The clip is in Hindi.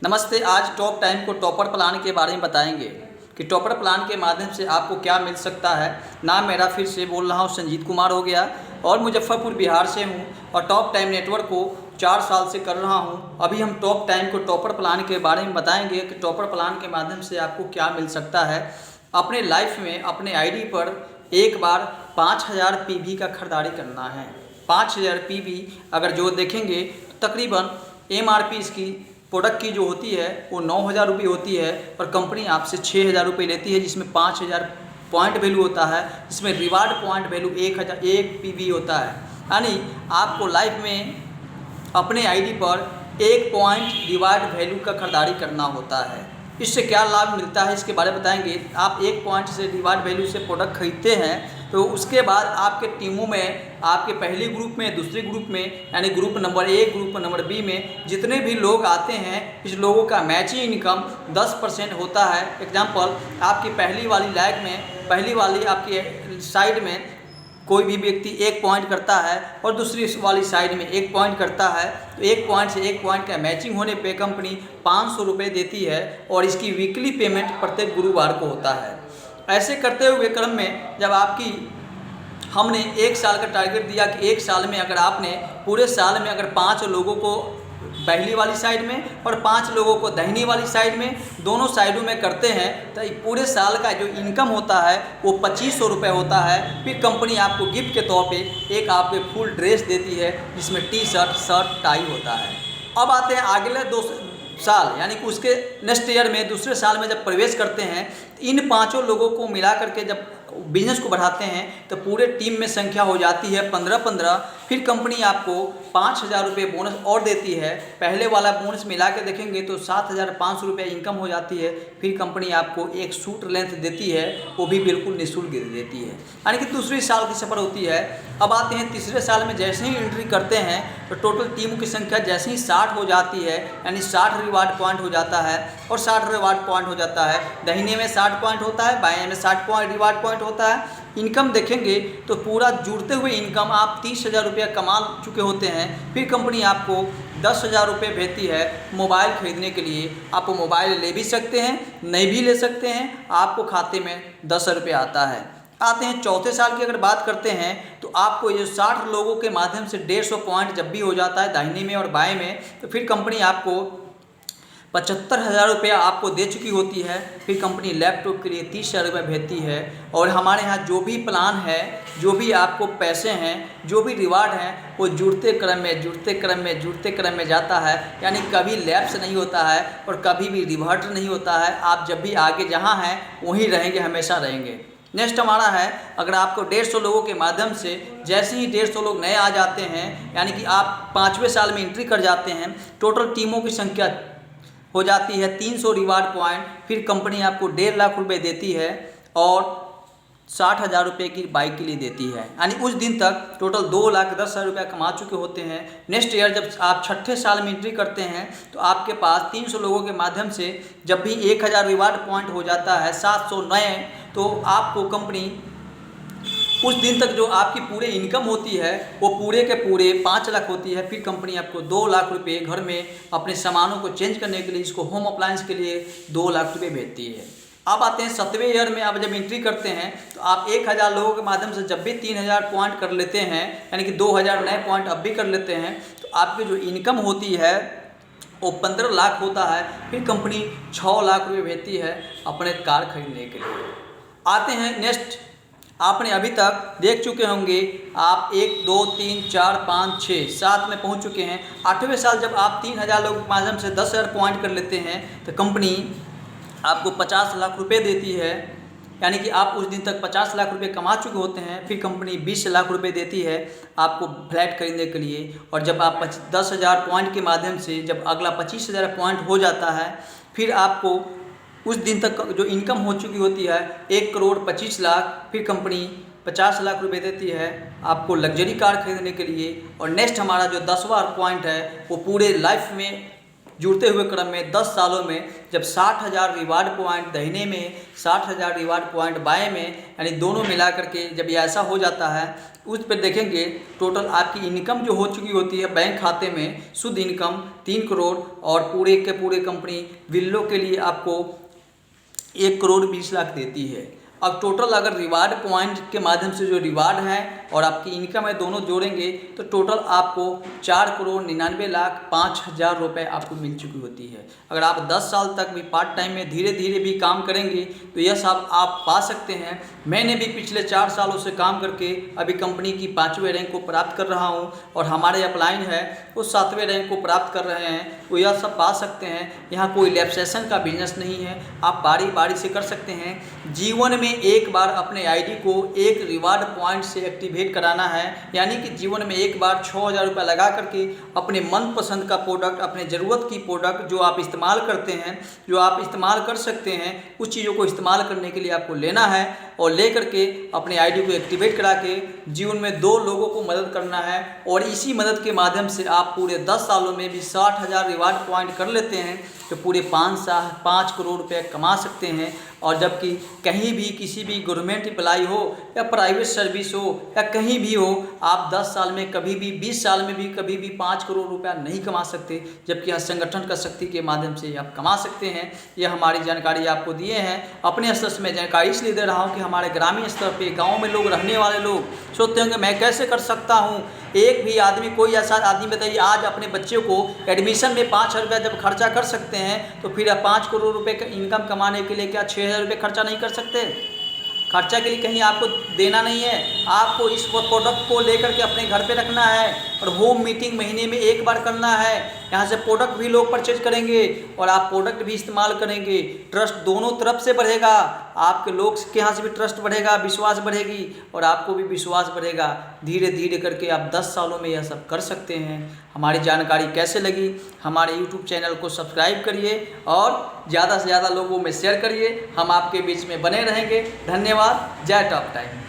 नमस्ते। आज टॉप टाइम को टॉपर प्लान के बारे में बताएंगे कि टॉपर प्लान के माध्यम से आपको क्या मिल सकता है। नाम मेरा फिर से बोल रहा हूँ संजीत कुमार हो गया और मुजफ्फरपुर बिहार से हूँ और टॉप टाइम नेटवर्क को 4 साल से कर रहा हूँ। अभी हम टॉप टाइम को टॉपर प्लान के बारे में बताएंगे कि टॉपर प्लान के माध्यम से आपको क्या मिल सकता है। अपने लाइफ में अपने आईडी पर एक बार 5000 पीवी का खरीदारी करना है। 5000 पीवी अगर जो देखेंगे तो तकरीबन एमआरपी इसकी प्रोडक्ट की जो होती है वो 9000 रुपये होती है और कंपनी आपसे 6000 रुपये लेती है, जिसमें 5000 पॉइंट वैल्यू होता है, जिसमें रिवार्ड पॉइंट वैल्यू 1 पीवी होता है। यानी आपको लाइफ में अपने आईडी पर 1 पॉइंट रिवार्ड वैल्यू का खरीदारी करना होता है। इससे क्या लाभ मिलता है इसके बारे में बताएंगे। आप 1 पॉइंट से रिवार्ड वैल्यू से प्रोडक्ट खरीदते हैं तो उसके बाद आपके टीमों में आपके पहले ग्रुप में, दूसरे ग्रुप में, यानी group number A, group number B में जितने भी लोग आते हैं इस लोगों का मैचिंग इनकम 10% होता है। एग्जाम्पल, आपकी पहली वाली लैग में, पहली वाली आपकी साइड में कोई भी व्यक्ति 1 पॉइंट करता है और दूसरी वाली साइड में 1 पॉइंट करता है तो 1 पॉइंट से 1 पॉइंट का मैचिंग होने पे कंपनी 500 रुपये देती है और इसकी वीकली पेमेंट प्रत्येक गुरुवार को होता है। ऐसे करते हुए क्रम में जब हमने 1 साल का टारगेट दिया कि 1 साल में अगर आपने पूरे साल में अगर 5 लोगों को पहली वाली साइड में और 5 लोगों को दाहिनी वाली साइड में, दोनों साइडों में करते हैं तो पूरे साल का जो इनकम होता है वो 2500 रुपये होता है। फिर कंपनी आपको गिफ्ट के तौर पे एक आपके फुल ड्रेस देती है जिसमें टी शर्ट, शर्ट, टाई होता है। अब आते हैं अगले 2 साल, यानी कि उसके नेक्स्ट ईयर में, दूसरे साल में जब प्रवेश करते हैं इन 5 लोगों को मिला करके जब बिजनेस को बढ़ाते हैं तो पूरे टीम में संख्या हो जाती है 15-15। फिर कंपनी आपको 5000 रुपये बोनस और देती है। पहले वाला बोनस मिला के देखेंगे तो 7500 रुपये इनकम हो जाती है। फिर कंपनी आपको एक सूट लेंथ देती है, वो भी बिल्कुल निःशुल्क देती है, यानी कि दूसरे साल की सफर होती है। अब आते हैं तीसरे साल में, जैसे ही एंट्री करते हैं तो टोटल टीम की संख्या जैसे ही 60 हो जाती है, यानी 60 रिवार्ड पॉइंट हो जाता है और 60 रिवार्ड पॉइंट हो जाता है। दाहिने में 60 पॉइंट होता है, बाएं में 60 पॉइंट रिवार्ड पॉइंट होता है। इनकम देखेंगे तो पूरा जुड़ते हुए इनकम आप 30,000 रुपया कमा चुके होते हैं। फिर कंपनी आपको 10,000 रुपये भेजती है मोबाइल खरीदने के लिए। आप मोबाइल ले भी सकते हैं, नहीं भी ले सकते हैं, आपको खाते में 10 रुपये आता है। आते हैं चौथे साल की अगर बात करते हैं तो आपको ये 60 लोगों के माध्यम से 150 पॉइंट जब भी हो जाता है दाहिने में और बाएं में, तो फिर कंपनी आपको 75,000 रुपया आपको दे चुकी होती है। फिर कंपनी लैपटॉप के लिए 30,000 रुपये भेजती है। और हमारे यहाँ जो भी प्लान है, जो भी आपको पैसे हैं, जो भी रिवार्ड हैं, वो जुड़ते क्रम में जाता है, यानी कभी लैप्स नहीं होता है और कभी भी रिवर्ट नहीं होता है। आप जब भी आगे जहाँ हैं वहीं रहेंगे, हमेशा रहेंगे। नेक्स्ट हमारा है, अगर आपको 150 लोगों के माध्यम से जैसे ही 150 लोग नए आ जाते हैं, यानी कि आप 5वें साल में एंट्री कर जाते हैं, टोटल टीमों की संख्या हो जाती है 300 रिवार्ड पॉइंट। फिर कंपनी आपको 1.5 लाख रुपए देती है और 60,000 रुपये की बाइक के लिए देती है, यानी उस दिन तक टोटल 2,10,000 रुपया कमा चुके होते हैं। नेक्स्ट ईयर जब आप 6ठे साल में एंट्री करते हैं तो आपके पास 300 लोगों के माध्यम से जब भी 1000 रिवार्ड पॉइंट हो जाता है, 700 नए, तो आपको कंपनी उस दिन तक जो आपकी पूरे इनकम होती है वो पूरे के पूरे 5 लाख होती है। फिर कंपनी आपको 2 लाख रुपये घर में अपने सामानों को चेंज करने के लिए, इसको होम अप्लायंस के लिए 2 लाख रुपये भेजती है। अब आते हैं 7वें ईयर में, आप जब एंट्री करते हैं तो आप 1000 लोगों के माध्यम से जब भी 3000 पॉइंट कर लेते हैं, यानी कि 2000 नए पॉइंट अब भी कर लेते हैं, तो आपकी जो इनकम होती है वो 15 लाख होता है। फिर कंपनी 6 लाख रुपये भेजती है अपने कार खरीदने के लिए। आते हैं नेक्स्ट, आपने अभी तक देख चुके होंगे, आप 1, 2, 3, 4, 5, 6, 7 में पहुंच चुके हैं। 8वें साल जब आप 3000 लोगों के माध्यम से 10,000 पॉइंट कर लेते हैं तो कंपनी आपको 50 लाख रुपए देती है, यानी कि आप उस दिन तक 50 लाख रुपए कमा चुके होते हैं। फिर कंपनी 20 लाख रुपए देती है आपको फ्लैट खरीदने के लिए। और जब आप 10,000 पॉइंट के माध्यम से जब अगला 25,000 पॉइंट हो जाता है, फिर आपको उस दिन तक जो इनकम हो चुकी होती है 1,25,00,000, फिर कंपनी 50 लाख रुपए देती है आपको लग्जरी कार खरीदने के लिए। और नेक्स्ट हमारा जो 10वां पॉइंट है वो पूरे लाइफ में जुड़ते हुए क्रम में 10 सालों में जब 60,000 रिवार्ड पॉइंट दाहिने में, 60,000 रिवार्ड पॉइंट बाएं में, यानी दोनों मिला करके जब ये ऐसा हो जाता है, उस पर देखेंगे टोटल आपकी इनकम जो हो चुकी होती है बैंक खाते में, शुद्ध इनकम 3 करोड़, और पूरे के पूरे कंपनी विल्लो के लिए आपको 1 करोड़ 20 लाख देती है। अब टोटल अगर रिवार्ड पॉइंट के माध्यम से जो रिवार्ड है और आपकी इनकम है दोनों जोड़ेंगे तो टोटल आपको 4 करोड़ 99 लाख 5,000 रुपये आपको मिल चुकी होती है। अगर आप 10 साल तक भी पार्ट टाइम में धीरे धीरे भी काम करेंगे तो यह सब आप पा सकते हैं। मैंने भी पिछले 4 सालों से काम करके अभी कंपनी की 5वें रैंक को प्राप्त कर रहा हूँ और हमारे अपलाइन है वो 7वें रैंक को प्राप्त कर रहे हैं, तो यह सब पा सकते हैं। यहाँ कोई लैप्सेशन का बिजनेस नहीं है, आप बारी बारी से कर सकते हैं। जीवन में एक बार अपने आईडी को एक रिवार्ड पॉइंट से एक्टिवेट कराना है, यानी कि जीवन में एक बार 6,000 रुपये लगा करके अपने मनपसंद का प्रोडक्ट, अपने ज़रूरत की प्रोडक्ट जो आप इस्तेमाल करते हैं, जो आप इस्तेमाल कर सकते हैं, उस चीज़ों को इस्तेमाल करने के लिए आपको लेना है और ले करके अपने आईडी को एक्टिवेट करा के जीवन में 2 लोगों को मदद करना है। और इसी मदद के माध्यम से आप पूरे 10 सालों में भी 60,000 रिवार्ड पॉइंट कर लेते हैं तो पूरे 5 करोड़ रुपये कमा सकते हैं। और जबकि कहीं भी किसी भी गवर्नमेंट एम्प्लॉय हो या प्राइवेट सर्विस हो या कहीं भी हो, आप 10 साल में कभी भी, 20 साल में भी कभी भी 5 करोड़ रुपया नहीं कमा सकते, जबकि यहाँ संगठन का शक्ति के माध्यम से आप कमा सकते हैं। यह हमारी जानकारी आपको दिए हैं। अपने स्तर से मैं जानकारी इसलिए दे रहा हूँ कि हमारे ग्रामीण स्तर पे, गाँव में लोग रहने वाले लोग सोचते होंगे मैं कैसे कर सकता हूँ। एक भी आदमी, कोई ऐसा आदमी बताइए आज अपने बच्चे को एडमिशन में 5,000 रुपया जब खर्चा कर सकते हैं तो फिर आप 5 करोड़ रुपए का इनकम कमाने के लिए क्या 6,000 रुपये खर्चा नहीं कर सकते? खर्चा के लिए कहीं आपको देना नहीं है, आपको इस प्रोडक्ट को लेकर के अपने घर पे रखना है और होम मीटिंग महीने में 1 बार करना है। यहाँ से प्रोडक्ट भी लोग परचेज करेंगे और आप प्रोडक्ट भी इस्तेमाल करेंगे। ट्रस्ट दोनों तरफ से बढ़ेगा, आपके लोग के यहाँ से भी ट्रस्ट बढ़ेगा, विश्वास बढ़ेगी और आपको भी विश्वास बढ़ेगा। धीरे धीरे करके आप 10 सालों में यह सब कर सकते हैं। हमारी जानकारी कैसे लगी? हमारे YouTube चैनल को सब्सक्राइब करिए और ज़्यादा से ज़्यादा लोगों में शेयर करिए। हम आपके बीच में बने रहेंगे। धन्यवाद। जय टॉप टाइम।